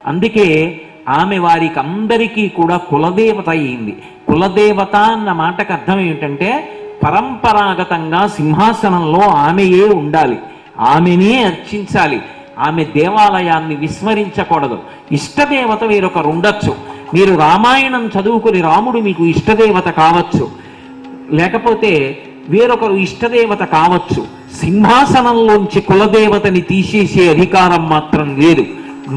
అందుకే ఆమె వారికి అందరికీ కూడా కులదేవత అయింది. కులదేవత అన్న మాటకు అర్థం ఏమిటంటే పరంపరాగతంగా సింహాసనంలో ఆమెయే ఉండాలి, ఆమెనే అర్చించాలి, ఆమె దేవాలయాన్ని విస్మరించకూడదు. ఇష్టదేవత వేరొకరు ఉండొచ్చు. మీరు రామాయణం చదువుకుని రాముడు మీకు ఇష్టదేవత కావచ్చు, లేకపోతే వేరొకరు ఇష్టదేవత కావచ్చు. సింహాసనంలోంచి కులదేవతని తీసేసే అధికారం మాత్రం లేదు.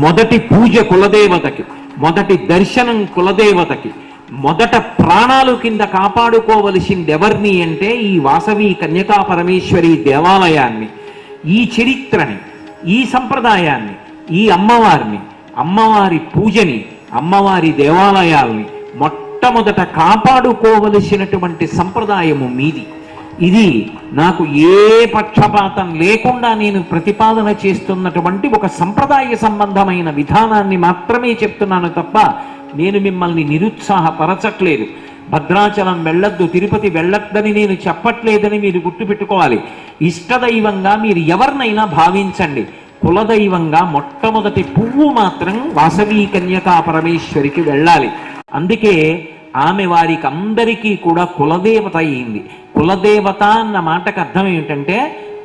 మొదటి పూజ కులదేవతకి, మొదటి దర్శనం కులదేవతకి, మొదట ప్రాణాలు కింద కాపాడుకోవలసింది ఎవరిని అంటే ఈ వాసవి కన్యకా పరమేశ్వరి దేవాలయాన్ని, ఈ చరిత్రని, ఈ సంప్రదాయాన్ని, ఈ అమ్మవారిని, అమ్మవారి పూజని, అమ్మవారి దేవాలయాల్ని మొట్టమొదట కాపాడుకోవలసినటువంటి సంప్రదాయము మీది. ఇది నాకు ఏ పక్షపాతం లేకుండా నేను ప్రతిపాదన చేస్తున్నటువంటి ఒక సంప్రదాయ సంబంధమైన విధానాన్ని మాత్రమే చెప్తున్నాను తప్ప నేను మిమ్మల్ని నిరుత్సాహపరచట్లేదు. భద్రాచలం వెళ్ళొద్దు, తిరుపతి వెళ్ళొద్దని నేను చెప్పట్లేదని మీరు గుర్తుపెట్టుకోవాలి. ఇష్టదైవంగా మీరు ఎవరినైనా భావించండి. కులదైవంగా మొట్టమొదటి పువ్వు మాత్రం వాసవి కన్యకా పరమేశ్వరికి వెళ్ళాలి. అందుకే ఆమె వారికి అందరికీ కూడా కులదేవత అయింది. కులదేవత అన్న మాటకు అర్థం ఏమిటంటే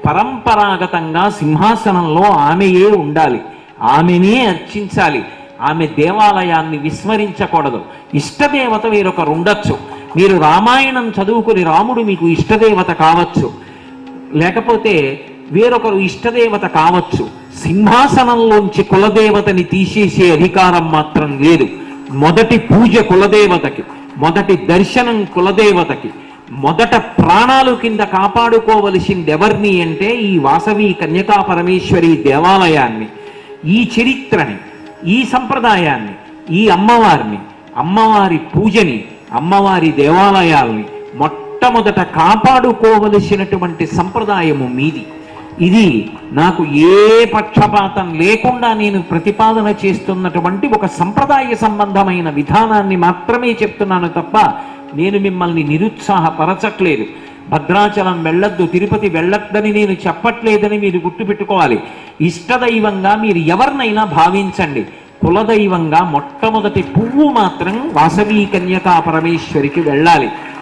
పరంపరాగతంగా సింహాసనంలో ఆమెయే ఉండాలి, ఆమెనే అర్చించాలి, ఆమె దేవాలయాన్ని విస్మరించకూడదు. ఇష్టదేవత వేరొకరు ఉండొచ్చు. మీరు రామాయణం చదువుకుని రాముడు మీకు ఇష్టదేవత కావచ్చు, లేకపోతే వేరొకరు ఇష్టదేవత కావచ్చు. సింహాసనంలోంచి కులదేవతని తీసేసే అధికారం మాత్రం లేదు. మొదటి పూజ కులదేవతకి, మొదటి దర్శనం కులదేవతకి, మొదట ప్రాణాలు కింద కాపాడుకోవలసింది ఎవరిని అంటే ఈ వాసవి కన్యకా పరమేశ్వరి దేవాలయాన్ని, ఈ చరిత్రని, ఈ సంప్రదాయాన్ని, ఈ అమ్మవారిని, అమ్మవారి పూజని, అమ్మవారి దేవాలయాల్ని మొట్టమొదట కాపాడుకోవలసినటువంటి సంప్రదాయము మీది. ఇది నాకు ఏ పక్షపాతం లేకుండా నేను ప్రతిపాదన చేస్తున్నటువంటి ఒక సంప్రదాయ సంబంధమైన విధానాన్ని మాత్రమే చెప్తున్నాను తప్ప నేను మిమ్మల్ని నిరుత్సాహపరచట్లేదు. భద్రాచలం వెళ్ళొద్దు, తిరుపతి వెళ్ళొద్దని నేను చెప్పట్లేదని మీరు గుర్తుపెట్టుకోవాలి. ఇష్టదైవంగా మీరు ఎవరినైనా భావించండి. కులదైవంగా మొట్టమొదటి పువ్వు మాత్రం వాసవి కన్యకా పరమేశ్వరికి వెళ్ళాలి.